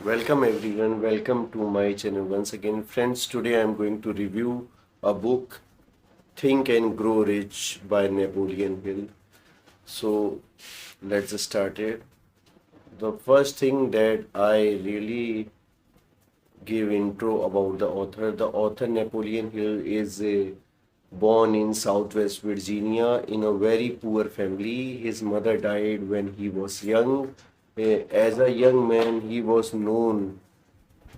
Welcome everyone, welcome to my channel once again. Friends, today I am going to review a book, Think and Grow Rich by Napoleon Hill. So let's start it. The first thing that I really give intro about the author Napoleon Hill is born in Southwest Virginia in a very poor family. His mother died when he was young. As a young man, he was known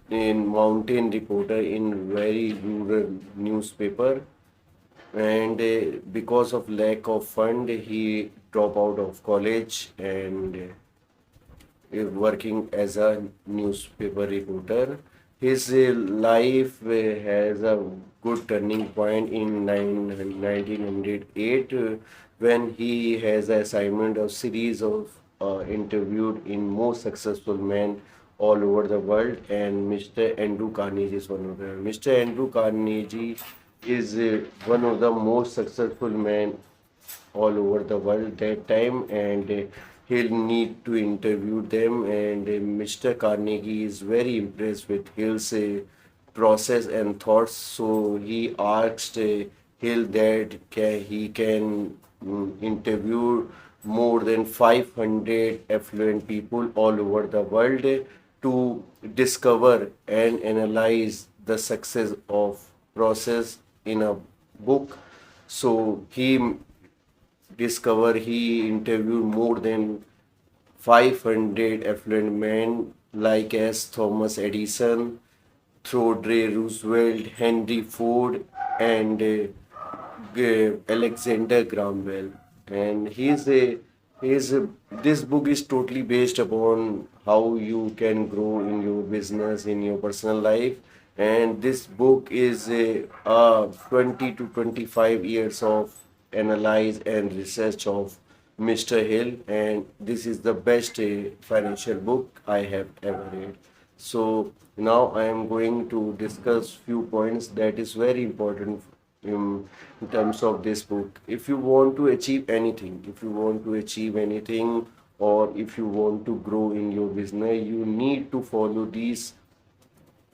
in mountain reporter in very rural newspaper, and because of lack of fund he dropped out of college and working as a newspaper reporter. His life has a good turning point in 1908 when he has an assignment of series of interviewed in most successful men all over the world, and Mr. Andrew Carnegie is one of them. Mr. Andrew Carnegie is one of the most successful men all over the world that time, and he'll need to interview them, and Mr. Carnegie is very impressed with Hill's process and thoughts, so he asked Hill that he can interview more than 500 affluent people all over the world to discover and analyze the success of process in a book. So he interviewed more than 500 affluent men like as Thomas Edison, Theodore Roosevelt, Henry Ford, and Alexander Graham Bell. And this book is totally based upon how you can grow in your business, in your personal life. And this book is 20 to 25 years of analyze and research of Mr. Hill, and this is the best financial book I have ever read. So now I am going to discuss few points that is very important in terms of this book. If you want to achieve anything, if you want to achieve anything, or if you want to grow in your business, you need to follow these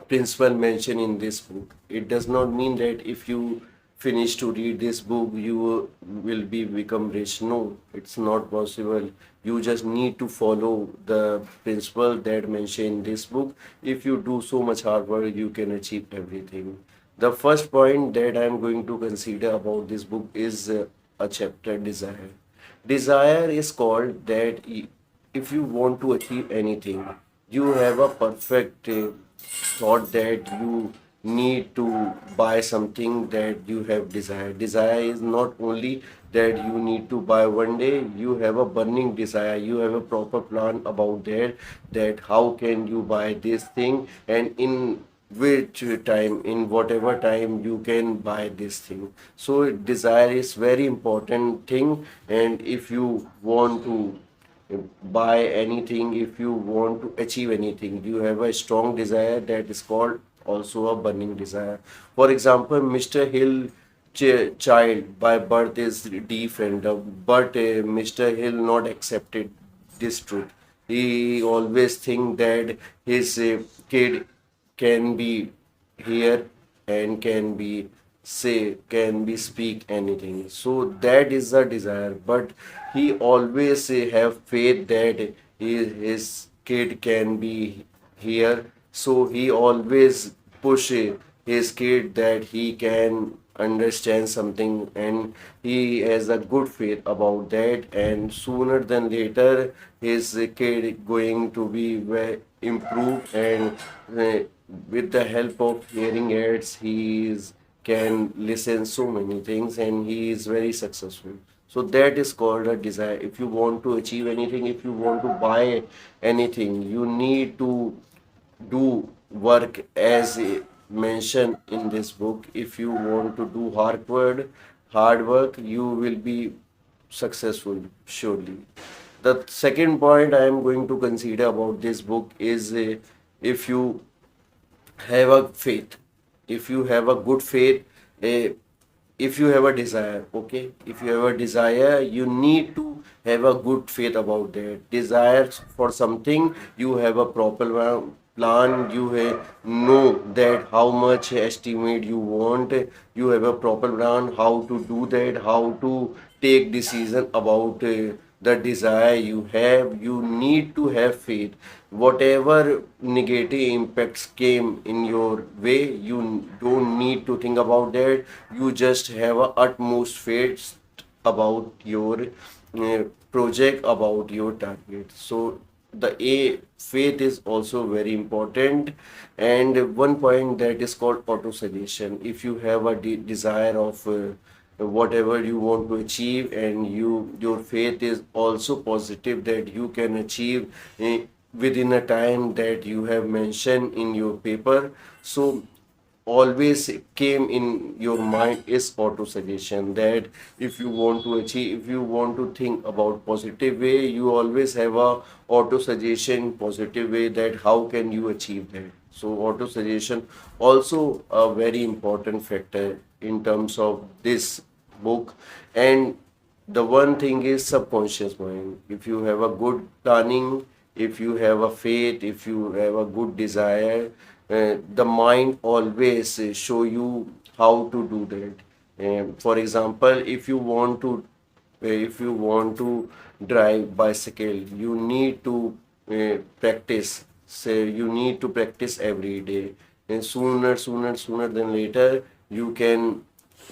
principle mentioned in this book. It does not mean that if you finish to read this book, you will be become rich. No, it's not possible. You just need to follow the principle that mentioned in this book. If you do so much hard work, you can achieve everything. The first point that I am going to consider about this book is a chapter desire. Desire is called that if you want to achieve anything, you have a perfect thought that you need to buy something that you have desire. Desire is not only that you need to buy one day, you have a burning desire, you have a proper plan about that how can you buy this thing, and in which time, in whatever time you can buy this thing. So desire is very important thing, and if you want to buy anything, if you want to achieve anything, you have a strong desire that is called also a burning desire. For example, Mr. Hill child by birth is different, but Mr. Hill not accepted this truth. He always think that his kid can be here and can be speak anything. So that is a desire, but he always have faith that his kid can be here. So he always push his kid that he can understand something, and he has a good faith about that, and sooner than later his kid going to be improved, and uh, with the help of hearing aids he is can listen so many things, and he is very successful. So that is called a desire. If you want to achieve anything, if you want to buy anything, you need to do work as mentioned in this book. If you want to do hard work, you will be successful surely. The second point I am going to consider about this book is if you have a faith, if you have a good faith, uh, if you have a desire, okay, if you have a desire, you need to have a good faith about that desires for something. You have a proper plan, you know that how much estimate you want, you have a proper plan how to do that, how to take decision about the desire you have. You need to have faith. Whatever negative impacts came in your way, you don't need to think about that. You just have a utmost faith about your project, about your target. So the a faith is also very important. And one point that is called auto suggestion. If you have a desire of whatever you want to achieve, and your faith is also positive that you can achieve within a time that you have mentioned in your paper, so always came in your mind is auto suggestion, that if you want to achieve, if you want to think about positive way, you always have a auto suggestion positive way, that how can you achieve that. So auto suggestion also a very important factor in terms of this book. And the one thing is subconscious mind. If you have a good planning, if you have a faith, if you have a good desire, the mind always show you how to do that. For example, if you want to drive bicycle, you need to practice. Say you need to practice every day, and sooner than later you can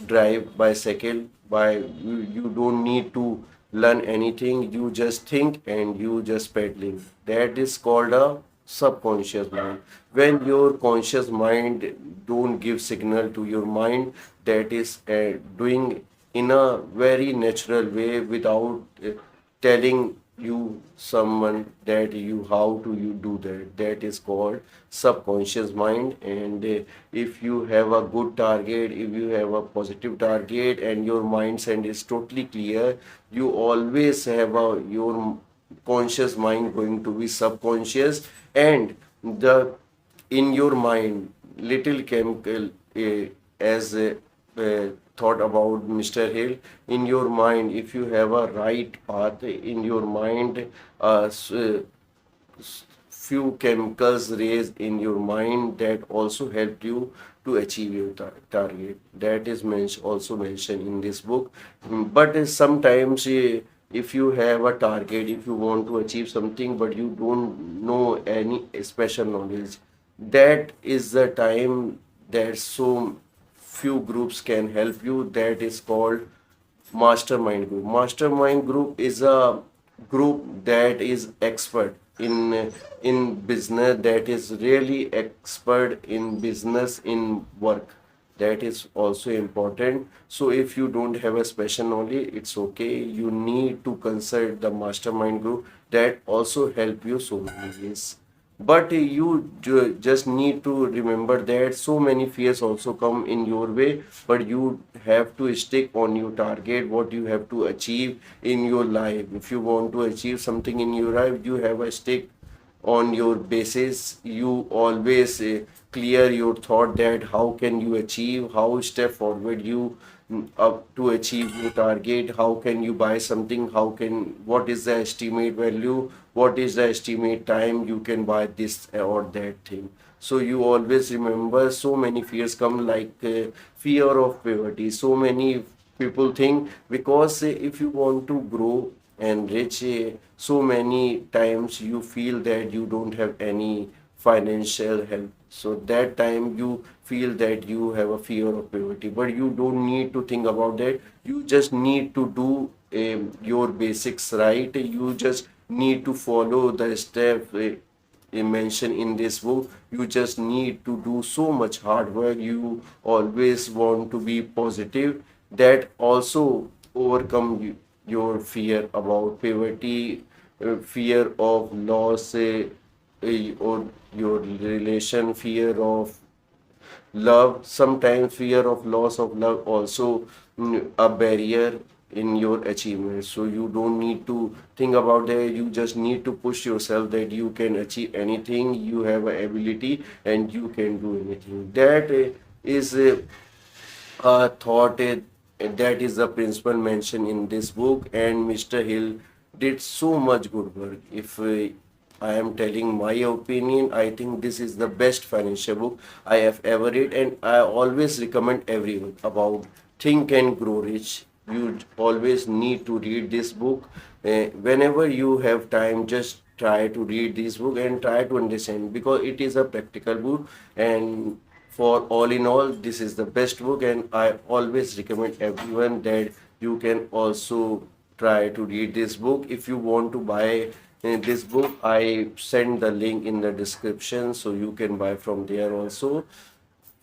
drive bicycle. You don't need to learn anything. You just think and you just pedaling. That is called a subconscious mind. When your conscious mind don't give signal to your mind, that is doing in a very natural way, without telling you someone that you how to you do that, that is called subconscious mind. And if you have a good target, if you have a positive target, and your mindset is totally clear, you always have a your conscious mind going to be subconscious. And the in your mind little chemical, as thought about Mr. Hill, in your mind, if you have a right path in your mind, few chemicals raised in your mind that also help you to achieve your target. That is also mentioned in this book. But sometimes if you have a target, if you want to achieve something, but you don't know any special knowledge, that is the time that so few groups can help you. That is called mastermind group. Mastermind group is a group that is expert in business, that is really expert in business, in work. That is also important. So if you don't have a special knowledge, it's okay, you need to consult the mastermind group. That also help you so many ways. But you just need to remember that so many fears also come in your way, but you have to stick on your target, what you have to achieve in your life. If you want to achieve something in your life, you have a stick on your basis. You always clear your thought that how can you achieve, how step forward you up to achieve your target, how can you buy something, how can, what is the estimate value, what is the estimate time you can buy this or that thing. So you always remember so many fears come, like fear of poverty. So many people think, because if you want to grow and reach, so many times you feel that you don't have any financial help, so that time you feel that you have a fear of poverty. But you don't need to think about that. You just need to do your basics right. You just need to follow the step mentioned in this book. You just need to do so much hard work. You always want to be positive. That also overcome your fear about poverty, fear of loss, or your relation, fear of love. Sometimes fear of loss of love also a barrier in your achievement. So you don't need to think about that. You just need to push yourself that you can achieve anything. You have a ability and you can do anything. That is a thought, that is the principle mentioned in this book. And Mr. Hill did so much good work. If I am telling my opinion. I think this is the best financial book I have ever read, and I always recommend everyone about Think and Grow Rich. You always need to read this book. Whenever you have time, just try to read this book and try to understand, because it is a practical book. And for all in all, this is the best book, and I always recommend everyone that you can also try to read this book. If you want to buy this book, I send the link in the description so you can buy from there also.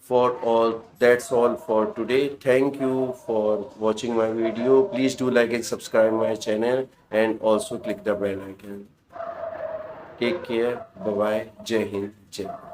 For all, that's all for today. Thank you for watching my video. Please do like and subscribe my channel, and also click the bell icon. Take care. Bye bye. Jai Hind. Jai Bharat.